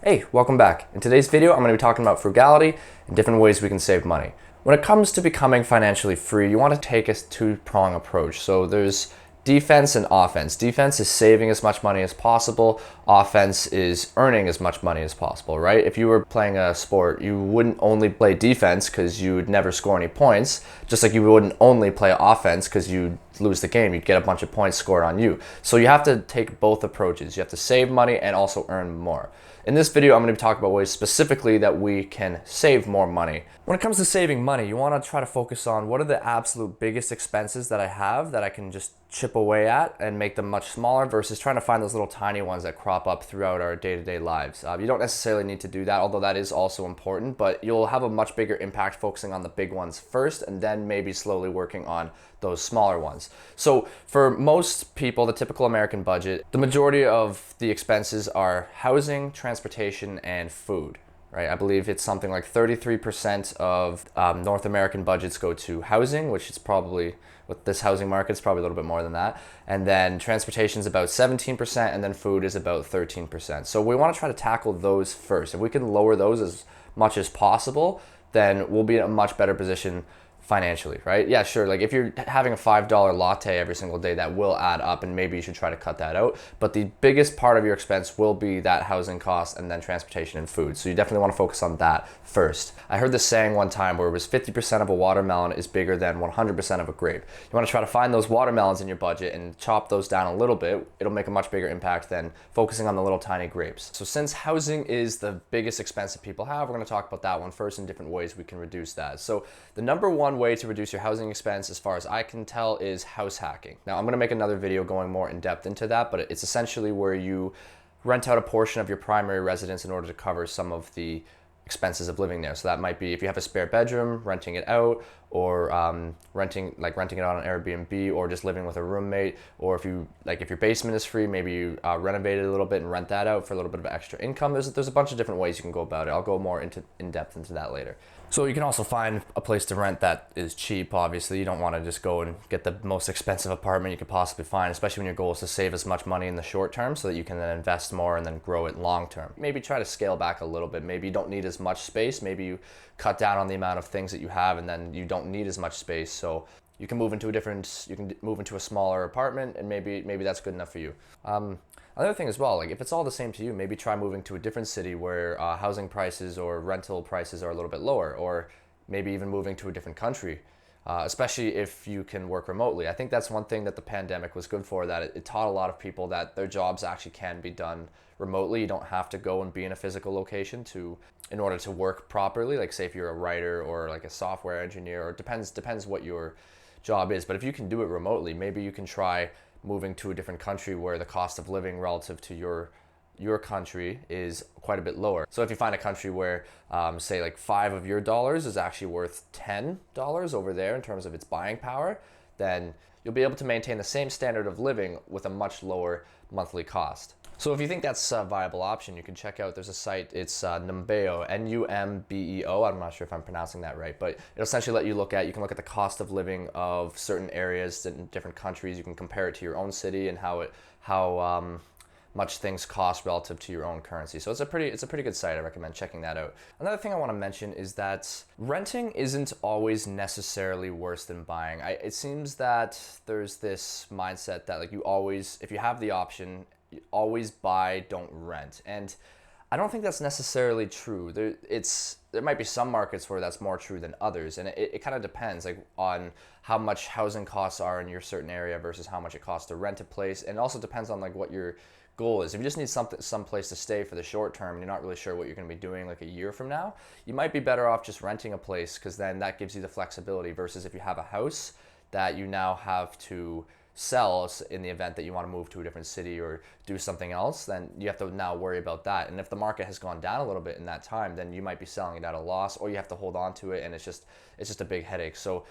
Hey, welcome back. In today's video, I'm going to be talking about frugality and different ways we can save money. When it comes to becoming financially free, you want to take a two-prong approach. So there's defense and offense. Defense is saving as much money as possible. Offense is earning as much money as possible, right? If you were playing a sport, you wouldn't only play defense because you would never score any points, just like you wouldn't only play offense because you'd lose the game. You'd get a bunch of points scored on you. So you have to take both approaches. You have to save money and also earn more. In this video, I'm going to be talking about ways specifically that we can save more money. When it comes to saving money, you want to try to focus on what are the absolute biggest expenses that I have that I can just chip away at and make them much smaller versus trying to find those little tiny ones that crop up throughout our day-to-day lives. You don't necessarily need to do that, although that is also important, but you'll have a much bigger impact focusing on the big ones first and then maybe slowly working on those smaller ones. So for most people, the typical American budget, the majority of the expenses are housing, transportation, and food. Right, I believe it's something like 33% of North American budgets go to housing, which is probably, with this housing market, it's probably a little bit more than that. And then transportation is about 17%, and then food is about 13%. So we want to try to tackle those first. If we can lower those as much as possible, then we'll be in a much better position financially, right? Yeah, sure. Like if you're having a $5 latte every single day, that will add up and maybe you should try to cut that out. But the biggest part of your expense will be that housing cost and then transportation and food. So you definitely want to focus on that first. I heard this saying one time where it was 50% of a watermelon is bigger than 100% of a grape. You want to try to find those watermelons in your budget and chop those down a little bit. It'll make a much bigger impact than focusing on the little tiny grapes. So since housing is the biggest expense that people have, we're going to talk about that one first and different ways we can reduce that. So the number one way to reduce your housing expense, as far as I can tell, is house hacking. Now, I'm going to make another video going more in depth into that, but it's essentially where you rent out a portion of your primary residence in order to cover some of the expenses of living there. So that might be if you have a spare bedroom, renting it out, or renting it on an Airbnb, or just living with a roommate, or if your basement is free, maybe you renovate it a little bit and rent that out for a little bit of extra income. There's a bunch of different ways you can go about it. I'll go more in depth into that later. So you can also find a place to rent that is cheap. Obviously, you don't want to just go and get the most expensive apartment you could possibly find, especially when your goal is to save as much money in the short term so that you can then invest more and then grow it long term. Maybe try to scale back a little bit. Maybe you don't need as much space. Maybe you cut down on the amount of things that you have and then you don't need as much space. So you can move into a smaller apartment and maybe that's good enough for you. Another thing as well, like if it's all the same to you, maybe try moving to a different city where housing prices or rental prices are a little bit lower, or maybe even moving to a different country, especially if you can work remotely. I think that's one thing that the pandemic was good for, that it taught a lot of people that their jobs actually can be done remotely. You don't have to go and be in a physical location in order to work properly. Like say if you're a writer or like a software engineer, or depends what your job is. But if you can do it remotely, maybe you can try moving to a different country where the cost of living relative to your country is quite a bit lower. So if you find a country where say like $5 of your dollars is actually worth $10 over there in terms of its buying power, then you'll be able to maintain the same standard of living with a much lower monthly cost. So if you think that's a viable option, you can check out, there's a site, it's Numbeo, Numbeo. I'm not sure if I'm pronouncing that right, but it'll essentially let you look at the cost of living of certain areas in different countries. You can compare it to your own city and how much things cost relative to your own currency. So it's a pretty good site. I recommend checking that out. Another thing I want to mention is that renting isn't always necessarily worse than buying. It seems that there's this mindset that like you always, if you have the option, you always buy, don't rent. And I don't think that's necessarily true. There might be some markets where that's more true than others, and it kind of depends like on how much housing costs are in your certain area versus how much it costs to rent a place, and it also depends on like what your goal is. If you just need some place to stay for the short term and you're not really sure what you're going to be doing like a year from now, you might be better off just renting a place, because then that gives you the flexibility, versus if you have a house that you now have to sell in the event that you want to move to a different city or do something else, then you have to now worry about that. And if the market has gone down a little bit in that time, then you might be selling it at a loss, or you have to hold on to it, and it's just a big headache. So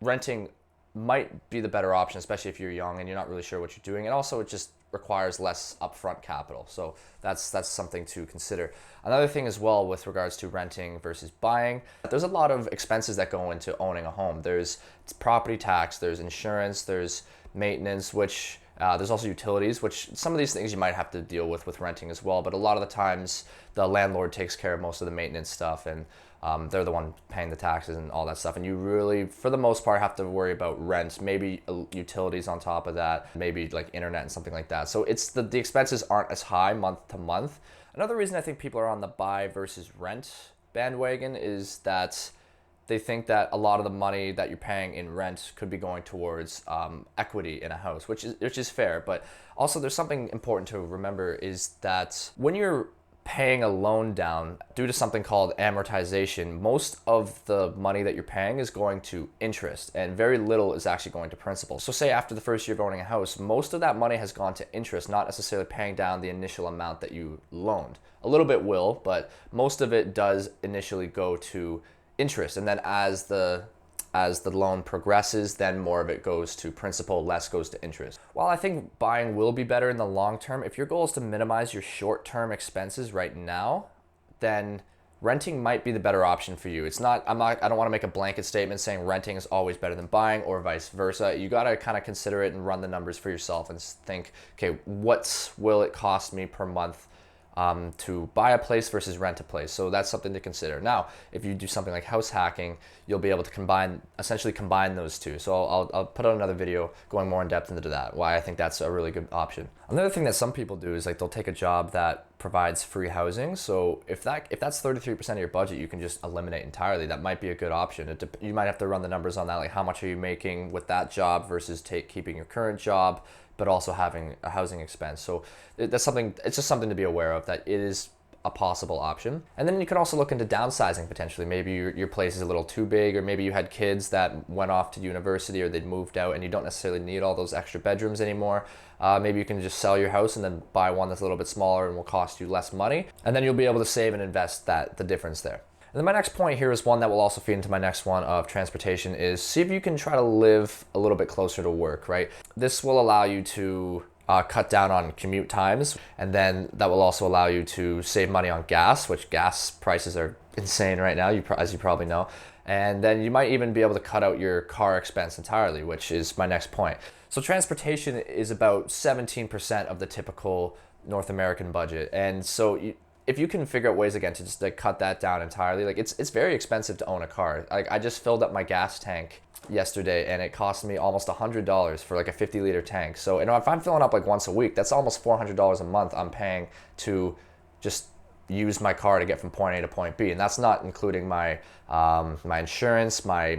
renting might be the better option, especially if you're young and you're not really sure what you're doing. And also it just requires less upfront capital. So that's something to consider. Another thing as well with regards to renting versus buying, there's a lot of expenses that go into owning a home. There's property tax, there's insurance, there's maintenance, which There's also utilities, which some of these things you might have to deal with renting as well. But a lot of the times the landlord takes care of most of the maintenance stuff, and they're the one paying the taxes and all that stuff. And you really, for the most part, have to worry about rent, maybe utilities on top of that, maybe like internet and something like that. So it's the expenses aren't as high month to month. Another reason I think people are on the buy versus rent bandwagon is that they think that a lot of the money that you're paying in rent could be going towards equity in a house, which is fair. But also there's something important to remember is that when you're paying a loan down due to something called amortization, most of the money that you're paying is going to interest and very little is actually going to principal. So say after the first year of owning a house, most of that money has gone to interest, not necessarily paying down the initial amount that you loaned. A little bit will, but most of it does initially go to interest, and then as the loan progresses, then more of it goes to principal, less goes to interest. While I think buying will be better in the long term, if your goal is to minimize your short-term expenses right now, then renting might be the better option for you. I don't want to make a blanket statement saying renting is always better than buying or vice versa. You got to kind of consider it and run the numbers for yourself and think, okay, what will it cost me per month to buy a place versus rent a place. So that's something to consider. Now, if you do something like house hacking, you'll be able to essentially combine those two. So I'll put out another video going more in depth into that, why I think that's a really good option. Another thing that some people do is like they'll take a job that provides free housing. So if that's 33% of your budget, you can just eliminate entirely. That might be a good option. You might have to run the numbers on that, like how much are you making with that job versus keeping your current job, but also having a housing expense. So it's just something to be aware of, that it is a possible option. And then you can also look into downsizing potentially. Maybe your place is a little too big, or maybe you had kids that went off to university or they'd moved out and you don't necessarily need all those extra bedrooms anymore. Maybe you can just sell your house and then buy one that's a little bit smaller and will cost you less money. And then you'll be able to save and invest the difference there. And then my next point here is one that will also feed into my next one of transportation, is see if you can try to live a little bit closer to work, right? This will allow you to cut down on commute times, and then that will also allow you to save money on gas, which gas prices are insane right now, as you probably know. And then you might even be able to cut out your car expense entirely, which is my next point. So transportation is about 17% of the typical North American budget. And so if you can figure out ways again to just like cut that down entirely, like it's very expensive to own a car. Like I just filled up my gas tank yesterday and it cost me almost $100 for like a 50-liter tank. So if I'm filling up like once a week, that's almost $400 a month I'm paying to just use my car to get from point A to point B, and that's not including my my insurance, my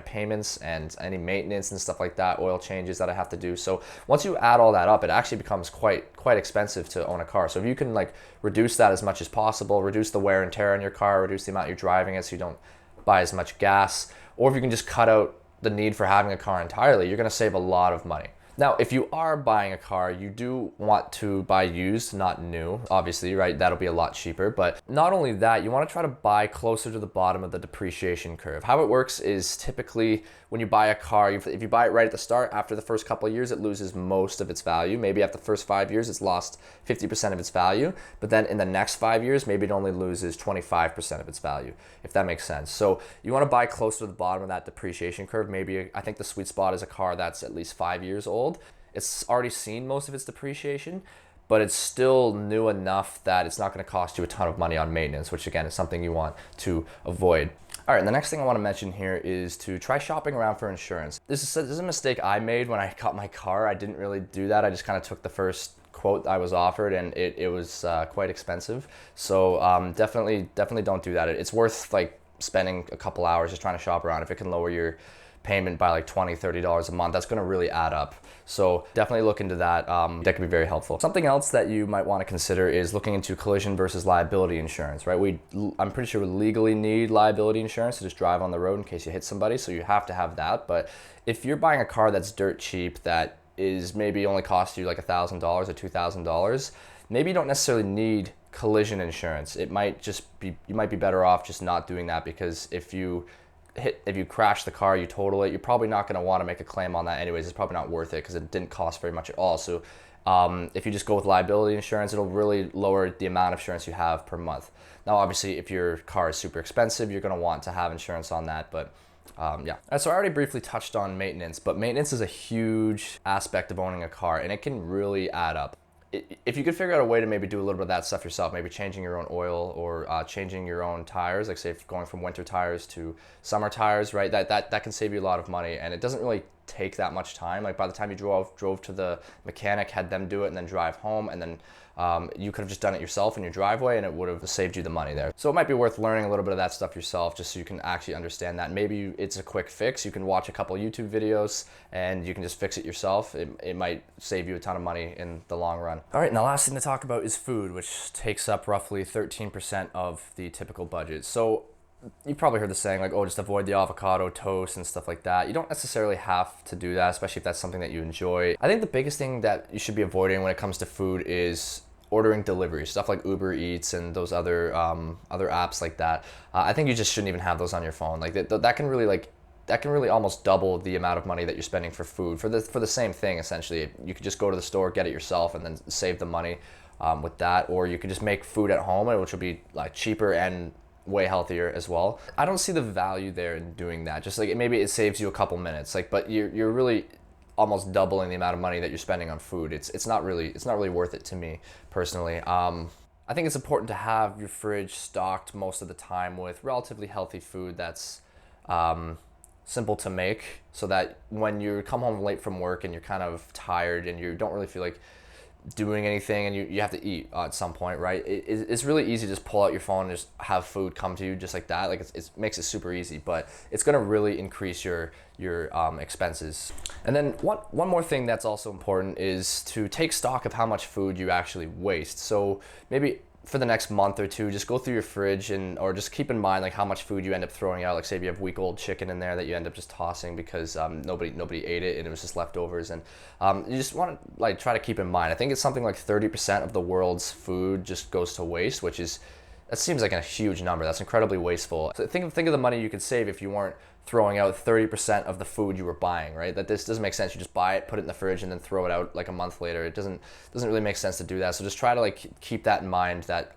payments, and any maintenance and stuff like that, oil changes that I have to do. So once you add all that up, it actually becomes quite expensive to own a car. So if you can like reduce that as much as possible, reduce the wear and tear on your car, reduce the amount you're driving it so you don't buy as much gas, or if you can just cut out the need for having a car entirely, you're going to save a lot of money. Now, if you are buying a car, you do want to buy used, not new, obviously, right? That'll be a lot cheaper. But not only that, you want to try to buy closer to the bottom of the depreciation curve. How it works is typically when you buy a car, if you buy it right at the start, after the first couple of years, it loses most of its value. Maybe after the first 5 years, it's lost 50% of its value. But then in the next 5 years, maybe it only loses 25% of its value, if that makes sense. So you want to buy closer to the bottom of that depreciation curve. Maybe I think the sweet spot is a car that's at least 5 years old. It's already seen most of its depreciation, but it's still new enough that it's not going to cost you a ton of money on maintenance, which again is something you want to avoid. All right, and the next thing I want to mention here is to try shopping around for insurance. This is a mistake I made when I got my car. I didn't really do that. I just kind of took the first quote I was offered, and it was quite expensive. So definitely don't do that. It's worth like spending a couple hours just trying to shop around. If it can lower your payment by like $20, $30 a month, that's going to really add up. So definitely look into that. That could be very helpful. Something else that you might want to consider is looking into collision versus liability insurance, right? I'm pretty sure we legally need liability insurance to just drive on the road in case you hit somebody, so you have to have that. But if you're buying a car that's dirt cheap, that is maybe only cost you like $1,000 or $2,000, maybe you don't necessarily need collision insurance. You might be better off just not doing that, because if you crash the car, you total it, you're probably not going to want to make a claim on that anyways. It's probably not worth it because it didn't cost very much at all. So if you just go with liability insurance, it'll really lower the amount of insurance you have per month. Now, obviously, if your car is super expensive, you're going to want to have insurance on that, but Yeah. So I already briefly touched on maintenance, but maintenance is a huge aspect of owning a car, and it can really add up. If you could figure out a way to maybe do a little bit of that stuff yourself, maybe changing your own oil or changing your own tires, like say going from winter tires to summer tires, right? That can save you a lot of money, and it doesn't really take that much time. Like by the time you drove to the mechanic, had them do it, and then drive home, and then you could have just done it yourself in your driveway, and it would have saved you the money there. So it might be worth learning a little bit of that stuff yourself, just so you can actually understand that. Maybe it's a quick fix. You can watch a couple YouTube videos and you can just fix it yourself. It might save you a ton of money in the long run. All right, and the last thing to talk about is food, which takes up roughly 13% of the typical budget. So you've probably heard the saying like, oh, just avoid the avocado toast and stuff like that. You don't necessarily have to do that, especially if that's something that you enjoy. I think the biggest thing that you should be avoiding when it comes to food is ordering delivery, stuff like Uber Eats and those other apps like that. I think you just shouldn't even have those on your phone. Like that can really almost double the amount of money that you're spending for food for the same thing. Essentially, you could just go to the store, get it yourself, and then save the money with that. Or you could just make food at home, which will be like cheaper and way healthier as well. I don't see the value there in doing that. Just like maybe it saves you a couple minutes, like, but you're really almost doubling the amount of money that you're spending on food. It's not really worth it to me personally. I think it's important to have your fridge stocked most of the time with relatively healthy food that's simple to make, so that when you come home late from work and you're kind of tired and you don't really feel like doing anything and you have to eat at some point, right? It's really easy to just pull out your phone and just have food come to you just like that. Like it makes it super easy, but it's gonna really increase your expenses. And then one more thing that's also important is to take stock of how much food you actually waste. So maybe for the next month or two, just go through your fridge or just keep in mind like how much food you end up throwing out. Like say if you have week-old chicken in there that you end up just tossing because nobody ate it and it was just leftovers, and you just want to like try to keep in mind. I think it's something like 30% of the world's food just goes to waste, that seems like a huge number. That's incredibly wasteful. So think of the money you could save if you weren't throwing out 30% of the food you were buying, right? That this doesn't make sense. You just buy it, put it in the fridge, and then throw it out like a month later. It doesn't really make sense to do that. So just try to like keep that in mind, that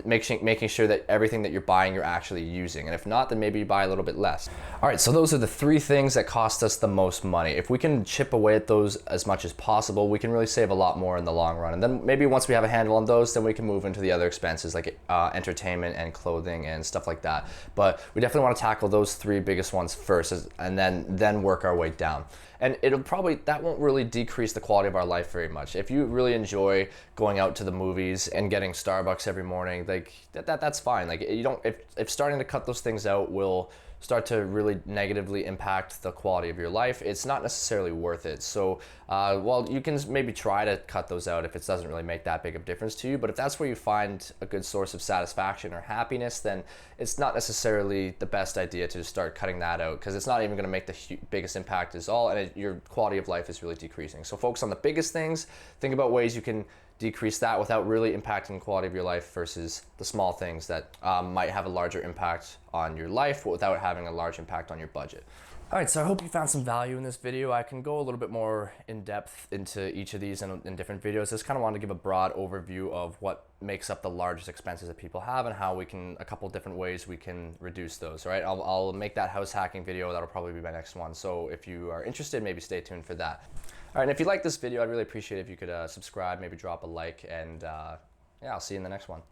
making sure that everything that you're buying you're actually using. And if not, then maybe you buy a little bit less. All right, so those are the 3 things that cost us the most money. If we can chip away at those as much as possible, we can really save a lot more in the long run. And then maybe once we have a handle on those, then we can move into the other expenses like entertainment and clothing and stuff like that. But we definitely want to tackle those 3 biggest ones first, and then work our way down. And that won't really decrease the quality of our life very much. If you really enjoy going out to the movies and getting Starbucks every morning, like that's fine. Like you don't, if starting to cut those things out will start to really negatively impact the quality of your life, it's not necessarily worth it. So while you can maybe try to cut those out if it doesn't really make that big of a difference to you, but if that's where you find a good source of satisfaction or happiness, then it's not necessarily the best idea to just start cutting that out, because it's not even going to make the biggest impact at all, and your quality of life is really decreasing. So focus on the biggest things. Think about ways you can decrease that without really impacting the quality of your life, versus the small things that might have a larger impact on your life without having a large impact on your budget. All right, so I hope you found some value in this video. I can go a little bit more in depth into each of these in different videos. Just kind of wanted to give a broad overview of what makes up the largest expenses that people have and how a couple different ways we can reduce those, all right? I'll make that house hacking video. That'll probably be my next one. So if you are interested, maybe stay tuned for that. All right, and if you like this video, I'd really appreciate it if you could subscribe, maybe drop a like, and yeah, I'll see you in the next one.